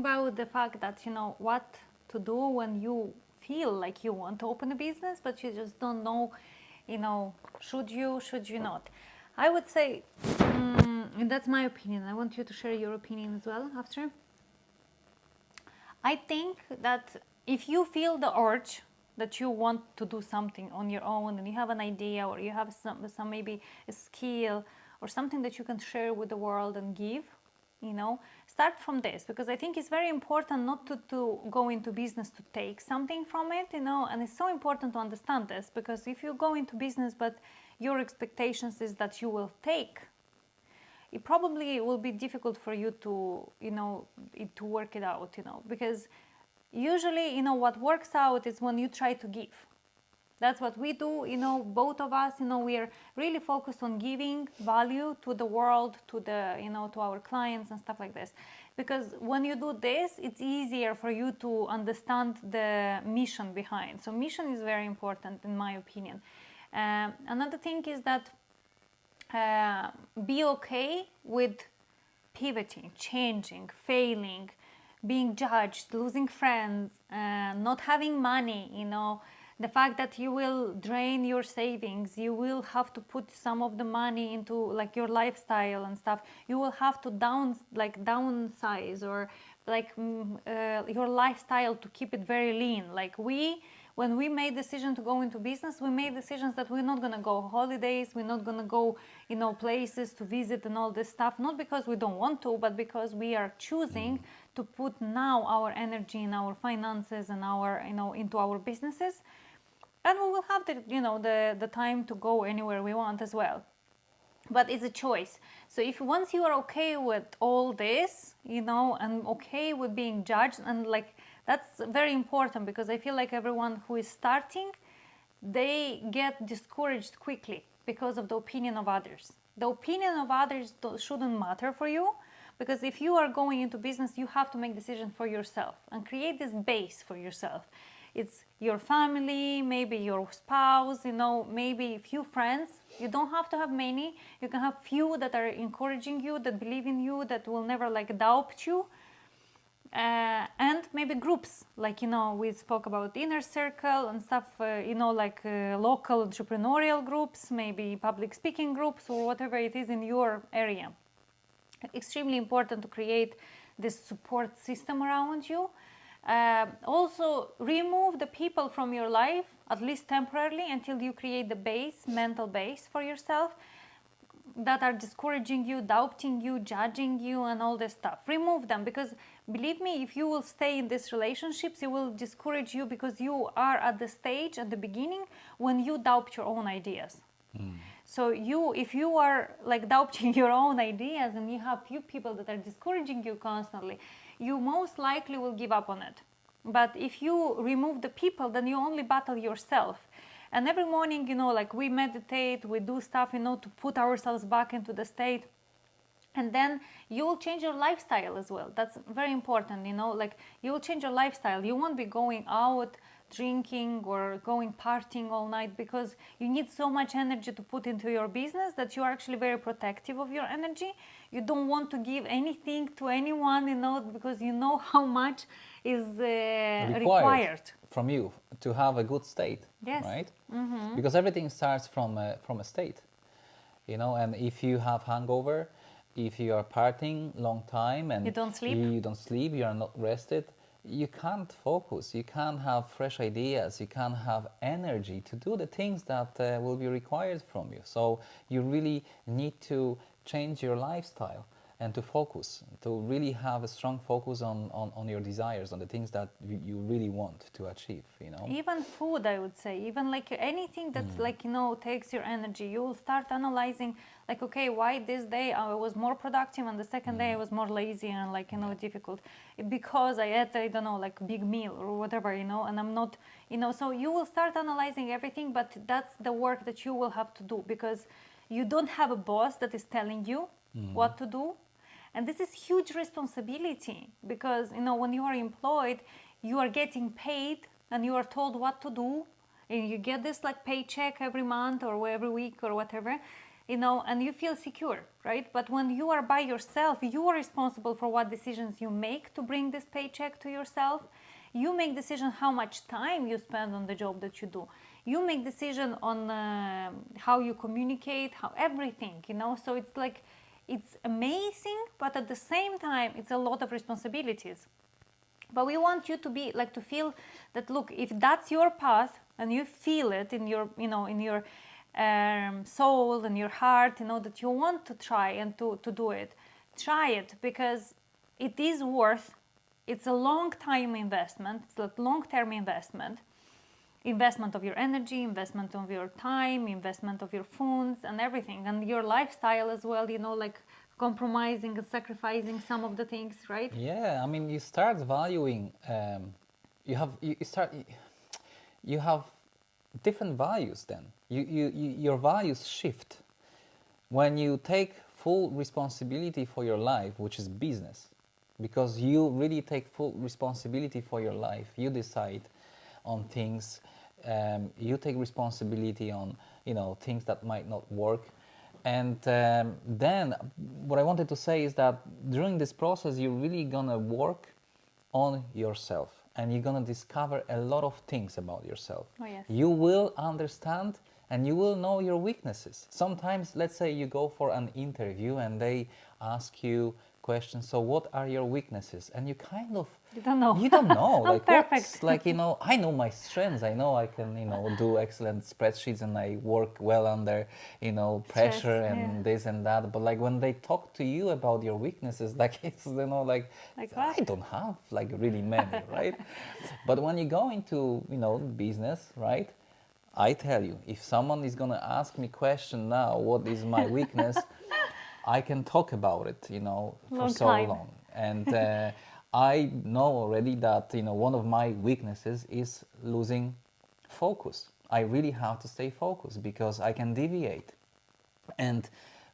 About the fact that what to do when you feel like you want to open a business but you just don't know, should you not. I would say, and that's my opinion, I want you to share your opinion as well after. I think that if you feel the urge that you want to do something on your own and you have an idea or you have some maybe a skill or something that you can share with the world and give, start from this, because I think it's very important not to go into business to take something from it, and it's so important to understand this, because if you go into business but your expectations is that you will take, it probably will be difficult for you to to work it out, because usually what works out is when you try to give. That's what we do, both of us, we are really focused on giving value to the world, to the, to our clients and stuff like this. Because when you do this, it's easier for you to understand the mission behind. So mission is very important in my opinion. Another thing is that be okay with pivoting, changing, failing, being judged, losing friends, not having money, the fact that you will drain your savings, you will have to put some of the money into like your lifestyle and stuff, you will have to downsize or your lifestyle to keep it very lean. Like when we made decision to go into business, we made decisions that we're not going to go holidays, we're not going to go places to visit and all this stuff, not because we don't want to, but because we are choosing to put now our energy in our finances and our into our businesses, and we will have the time to go anywhere we want as well. But it's a choice. So if once you are okay with all this, and okay with being judged, and that's very important, because I feel like everyone who is starting, they get discouraged quickly because of the opinion of others. The opinion of others shouldn't matter for you, because if you are going into business, you have to make decisions for yourself and create this base for yourself. It's your family, maybe your spouse, maybe a few friends. You don't have to have many. You can have few that are encouraging you, that believe in you, that will never doubt you. And maybe groups, we spoke about inner circle and stuff, local entrepreneurial groups, maybe public speaking groups, or whatever it is in your area. Extremely important to create this support system around you. Also remove the people from your life, at least temporarily, until you create the mental base for yourself, that are discouraging you, doubting you, judging you, and all this stuff. Remove them, because believe me, if you will stay in these relationships, it will discourage you, because you are at the stage at the beginning when you doubt your own ideas. So if you are doubting your own ideas and you have few people that are discouraging you constantly, you most likely will give up on it. But if you remove the people, then you only battle yourself. And every morning, we meditate, we do stuff, to put ourselves back into the state. And then you will change your lifestyle as well. That's very important, you will change your lifestyle. You won't be going out drinking or going partying all night, because you need so much energy to put into your business that you are actually very protective of your energy. You don't want to give anything to anyone, because you know how much is required from you to have a good state. Yes. Right? Mm-hmm. Because everything starts from a state, and if you have hangover, if you are partying long time and you don't sleep, you are not rested, you can't focus, you can't have fresh ideas, you can't have energy to do the things that will be required from you. So you really need to change your lifestyle and to focus, to really have a strong focus on your desires, on the things that you really want to achieve, Even food, I would say, even anything that takes your energy, you will start analyzing okay, why this day I was more productive and the second day I was more lazy and difficult, because I ate, I don't know, big meal or whatever, and I'm not, so you will start analyzing everything. But that's the work that you will have to do, because you don't have a boss that is telling you what to do. And this is huge responsibility, because when you are employed, you are getting paid and you are told what to do, and you get this paycheck every month or every week or whatever. and you feel secure, right? But when you are by yourself, you are responsible for what decisions you make to bring this paycheck to yourself. You make decision how much time you spend on the job that you do. You make decision on how you communicate, how everything, So it's like, it's amazing, but at the same time, it's a lot of responsibilities. But we want you to be like, to feel that, look, if that's your path and you feel it in your, in your soul and your heart, that you want to try and to do it, try it, because it is worth. It's a long time investment. It's a long-term investment of your energy, investment of your time, investment of your funds and everything, and your lifestyle as well, like compromising and sacrificing some of the things, right? Yeah, I mean, you start valuing. You have different values. Then your values shift when you take full responsibility for your life, which is business, because you really take full responsibility for your life. You decide on things. You take responsibility on things that might not work. And then what I wanted to say is that during this process, you're really gonna work on yourself, and you're gonna discover a lot of things about yourself. Oh, yes. You will understand and you will know your weaknesses. Sometimes, let's say you go for an interview and they ask you questions, so what are your weaknesses? And you kind of, You don't know. you don't know. I'm Like, perfect. what's, like, I know my strengths. I know I can, do excellent spreadsheets, and I work well under, pressure and yeah. this and that. But like when they talk to you about your weaknesses, like it's, like what? I don't have like really many, right? But when you go into, business, right? I tell you, if someone is gonna ask me question now, what is my weakness? I can talk about it, for Long so time. long. And I know already that, one of my weaknesses is losing focus. I really have to stay focused because I can deviate. And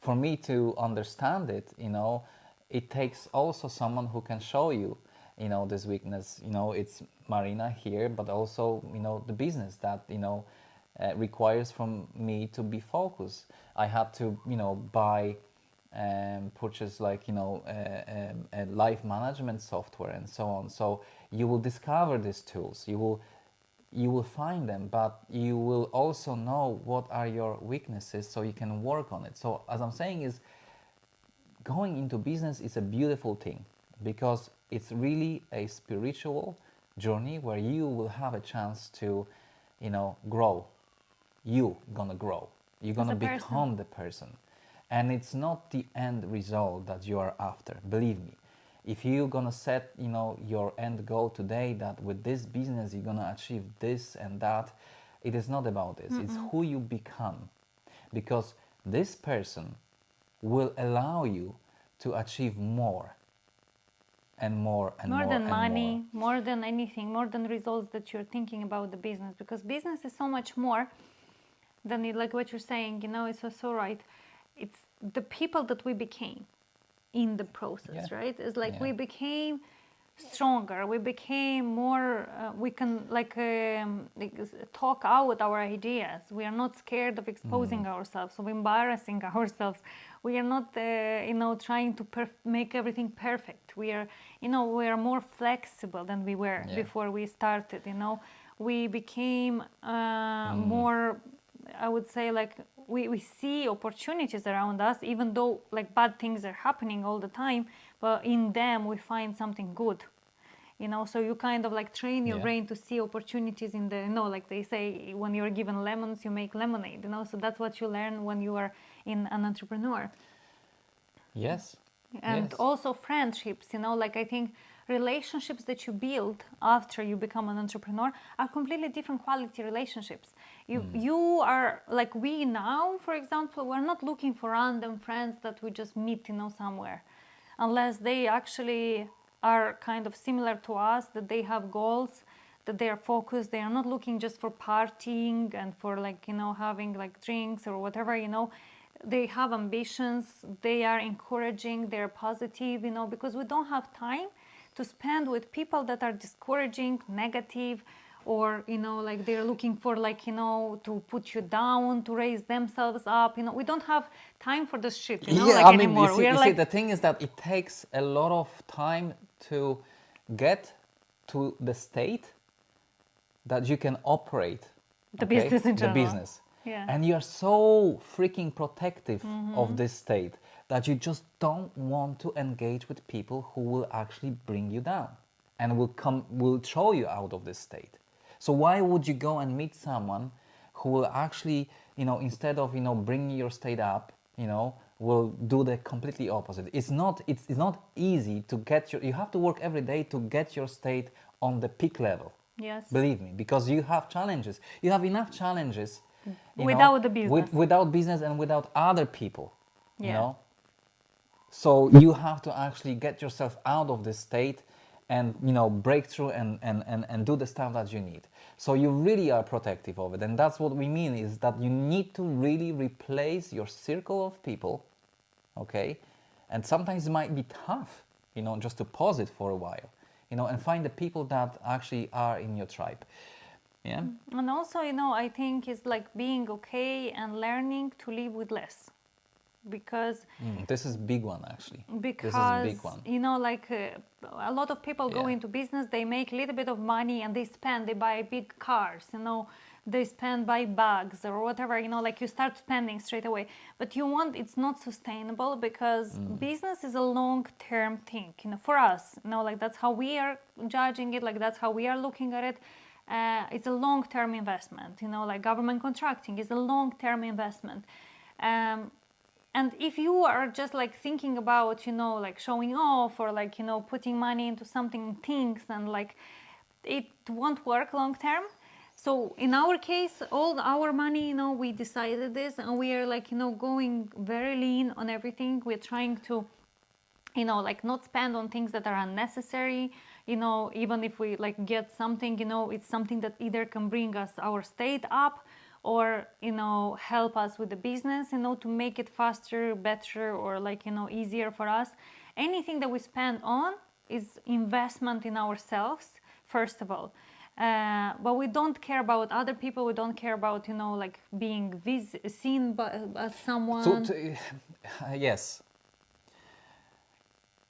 for me to understand it, it takes also someone who can show you, this weakness. It's Marina here, but also, the business that, requires from me to be focused. I had to, buy purchase like a life management software and so on. So you will discover these tools, you will find them, but you will also know what are your weaknesses so you can work on it. So as I'm saying is, going into business is a beautiful thing because it's really a spiritual journey where you will have a chance to grow. You gonna grow, you're gonna become the person. And it's not the end result that you are after. Believe me, if you're gonna set, your end goal today, that with this business you're gonna achieve this and that, it is not about this. It's who you become, because this person will allow you to achieve more and more and more. More than and money, more than anything, more than results that you're thinking about the business, because business is so much more than it, like what you're saying. It's so right. It's the people that we became in the process, Yeah. right? It's like Yeah. we became stronger, we became more, we can like talk out our ideas. We are not scared of exposing ourselves, of embarrassing ourselves. We are not trying to make everything perfect. We are we are more flexible than we were before we started. We became more, I would say, like we see opportunities around us, even though like bad things are happening all the time, but in them we find something good. So you kind of like train your brain to see opportunities in the, like they say, when you're given lemons, you make lemonade. So that's what you learn when you are in an entrepreneur. Yes. And Yes. also friendships, like I think relationships that you build after you become an entrepreneur are completely different quality relationships. You are like, we now, for example, we're not looking for random friends that we just meet somewhere, unless they actually are kind of similar to us, that they have goals, that they are focused. They are not looking just for partying and for like having like drinks or whatever. They have ambitions, they are encouraging, they're positive, because we don't have time to spend with people that are discouraging, negative, or like they're looking for like to put you down, to raise themselves up. We don't have time for this shit, Yeah, like I mean, anymore. We are you see, like the thing is that it takes a lot of time to get to the state that you can operate the business in the general. business. Yeah. And you're so freaking protective of this state that you just don't want to engage with people who will actually bring you down and will throw you out of this state. So why would you go and meet someone who will actually, instead of, bringing your state up, will do the completely opposite. It's not easy to get you have to work every day to get your state on the peak level. Yes. Believe me, because you have challenges. You have enough challenges Without the business. without business and without other people. Yeah. So you have to actually get yourself out of this state and break through and do the stuff that you need. So you really are protective of it. And that's what we mean, is that you need to really replace your circle of people, okay? And sometimes it might be tough, just to pause it for a while, and find the people that actually are in your tribe. Yeah. And also, I think it's like being okay and learning to live with less. Because This is big one, actually. because This is a big one. like a lot of people go Yeah. into business, they make a little bit of money and they buy big cars, they spend buy bags or whatever, like you start spending straight away, but it's not sustainable, because business is a long-term thing, for us, like that's how we are judging it, like that's how we are looking at it. It's a long-term investment, like government contracting is a long-term investment. And if you are just like thinking about, like showing off, or like, putting money into things, and like it won't work long term. So in our case, all our money, we decided this, and we are like, going very lean on everything. We're trying to, like not spend on things that are unnecessary. Even if we like get something, it's something that either can bring us our state up, or help us with the business, to make it faster, better, or like easier for us. Anything that we spend on is investment in ourselves, first of all. But we don't care about other people. We don't care about like being seen as someone. Yes,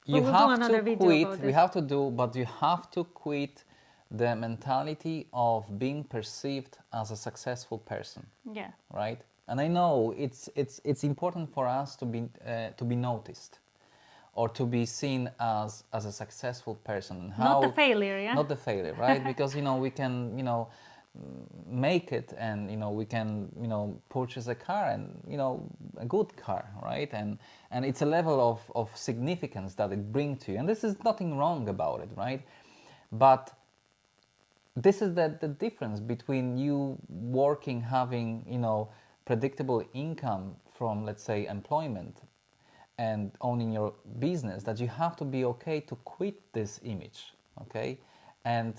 But you we'll do have another to video quit. about We this. have to do, but you have to quit the mentality of being perceived as a successful person, Yeah. right? And I know it's important for us to be noticed, or to be seen as a successful person. Not the failure, yeah? Not the failure, right? Because we can make it, and we can purchase a car, and a good car, right? And it's a level of significance that it brings to you, and this is nothing wrong about it, right? But this is the difference between you working, having predictable income from, let's say, employment, and owning your business, that you have to be okay to quit this image, okay, and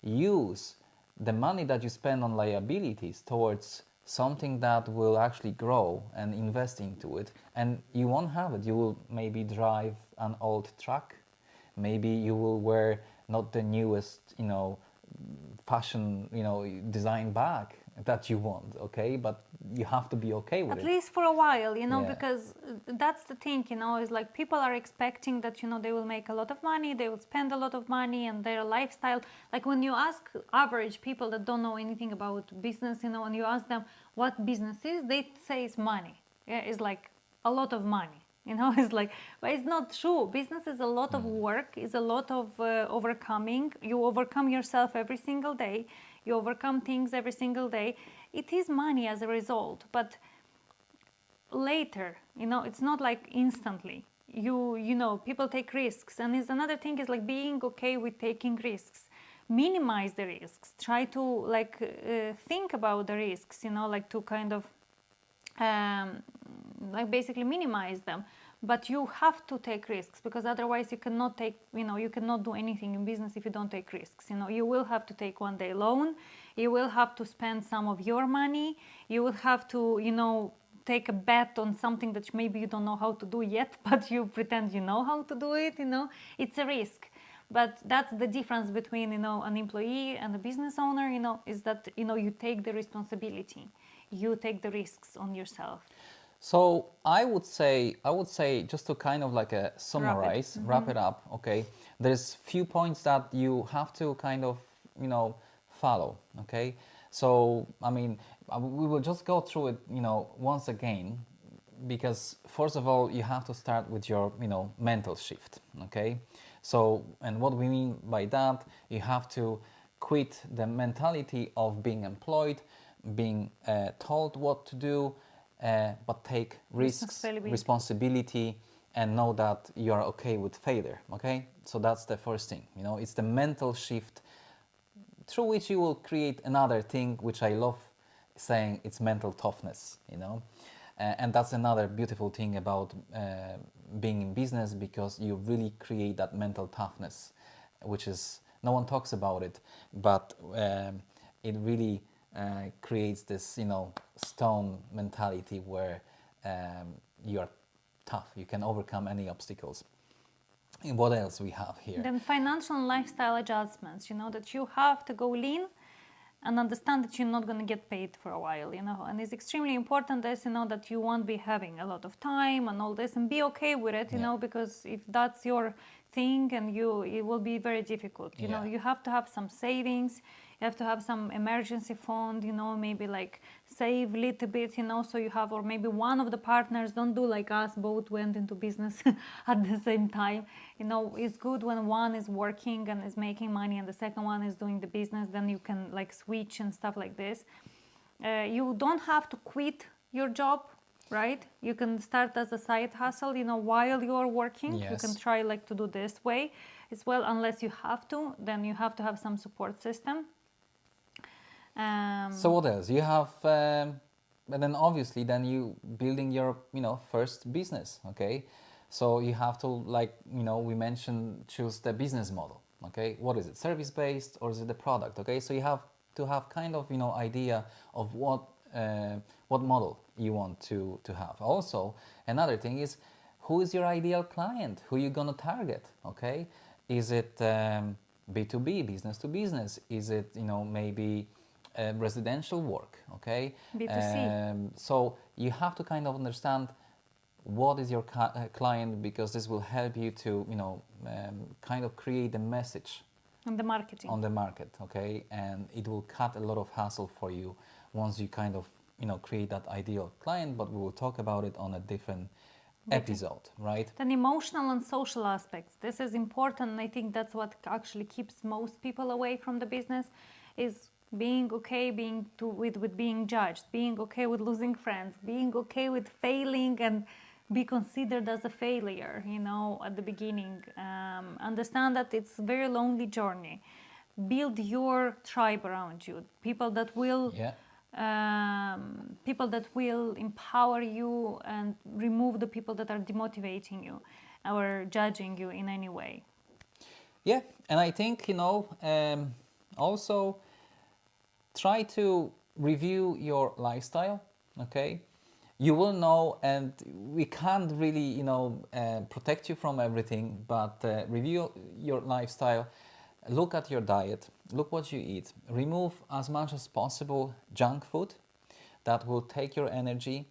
use the money that you spend on liabilities towards something that will actually grow, and invest into it. And you won't have it. You will maybe drive an old truck, maybe you will wear not the newest fashion design bag that you want, okay, but you have to be okay with At it. least for a while, Yeah. because that's the thing, is like people are expecting that, they will make a lot of money, they will spend a lot of money, and their lifestyle. Like when you ask average people that don't know anything about business, and you ask them what business is, they say it's money. Yeah, it's like a lot of money. It's like, but it's not true. Business is a lot of work, is a lot of overcoming. You overcome yourself every single day. You overcome things every single day. It is money as a result, but later, it's not like instantly. People take risks, and it's another thing is like being okay with taking risks. Minimize the risks. Try to like think about the risks. Like to kind of like basically minimize them. But you have to take risks, because otherwise you cannot you cannot do anything in business if you don't take risks. You will have to take one day loan, you will have to spend some of your money, you will have to take a bet on something that maybe you don't know how to do yet, but you pretend you know how to do it. It's a risk. But that's the difference between, an employee and a business owner, is that, you take the responsibility, you take the risks on yourself. So I would say just to kind of like summarize, wrap it up. Okay, there's few points that you have to kind of follow. Okay, so I mean we will just go through it once again, because first of all you have to start with your mental shift. Okay, so and what we mean by that, you have to quit the mentality of being employed, being told what to do, but take risks, responsibility, and know that you are okay with failure. Okay, so that's the first thing. It's the mental shift through which you will create another thing, which I love saying, it's mental toughness. And that's another beautiful thing about being in business, because you really create that mental toughness, which is, no one talks about it, but it really creates this stone mentality where you are tough, you can overcome any obstacles. And what else we have here? Then financial and lifestyle adjustments, that you have to go lean and understand that you're not going to get paid for a while, and it's extremely important as that you won't be having a lot of time and all this, and be okay with it, because if that's your thing, and it will be very difficult. You have to have some savings, you have to have some emergency fund, maybe like save a little bit, so you have, or maybe one of the partners, don't do like us, both went into business at the same time. It's good when one is working and is making money and the second one is doing the business, then you can like switch and stuff like this. You don't have to quit your job, right? You can start as a side hustle, while you are working. Yes. You can try like to do this way as well, unless you have to, then you have to have some support system. So what else you have? And then obviously, then you building your first business. Okay, so you have to, like we mentioned, choose the business model. Okay, what is it? Service based, or is it the product? Okay, so you have to have kind of idea of what model you want to have. Also, another thing is, who is your ideal client? Who you gonna target? Okay, is it B2B, business to business? Is it maybe residential work? Okay, B2C. so you have to kind of understand what is your client, because this will help you to kind of create a message on the marketing, on the market. Okay, and it will cut a lot of hassle for you once you kind of create that ideal client. But we will talk about it on a different episode, right? Then emotional and social aspects, this is important. I think that's what actually keeps most people away from the business, is being okay with being judged, being okay with losing friends, being okay with failing and be considered as a failure, at the beginning. Understand that it's a very lonely journey. Build your tribe around you, people that will empower you, and remove the people that are demotivating you or judging you in any way. Yeah, and I think also try to review your lifestyle. Okay, you will know, and we can't really protect you from everything, but review your lifestyle. Look at your diet, look what you eat, remove as much as possible junk food that will take your energy,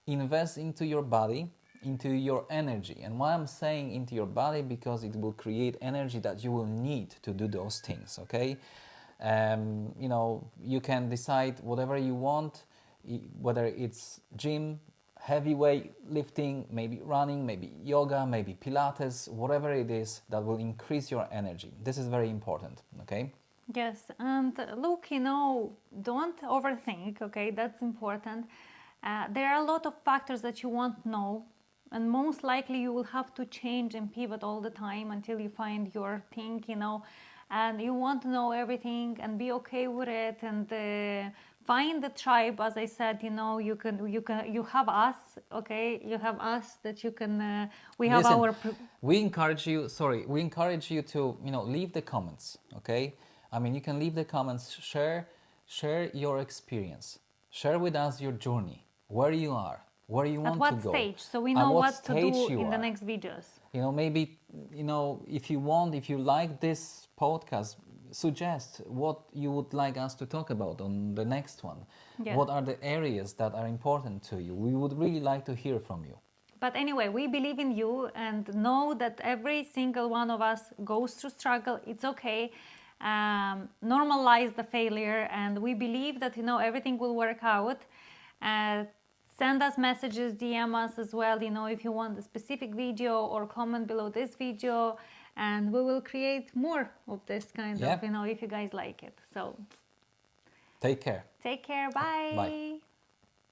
invest into your body, into your energy. And why I'm saying into your body, because it will create energy that you will need to do those things. Okay, you can decide whatever you want, whether it's gym, heavyweight lifting, maybe running, maybe yoga, maybe Pilates, whatever it is that will increase your energy. This is very important. Okay. Yes, and look, don't overthink. Okay, that's important. There are a lot of factors that you won't know, and most likely you will have to change and pivot all the time until you find your thing. And you want to know everything and be okay with it, and find the tribe. As I said, you have us. Okay, you have us that you can. We have Listen, we encourage you to leave the comments. Okay, I mean, you can leave the comments, share your experience, share with us your journey, where you are, where you want to go, at what stage, so we know what to do in the next videos. Maybe, if you want, if you like this podcast, suggest what you would like us to talk about on the next one. Yeah. What are the areas that are important to you? We would really like to hear from you. But anyway, we believe in you and know that every single one of us goes through struggle. It's okay. Normalize the failure, and we believe that everything will work out. Send us messages, DM us as well. If you want a specific video, or comment below this video, and we will create more of this kind Yeah. of. If you guys like it. So Take care. take care. Bye. Bye.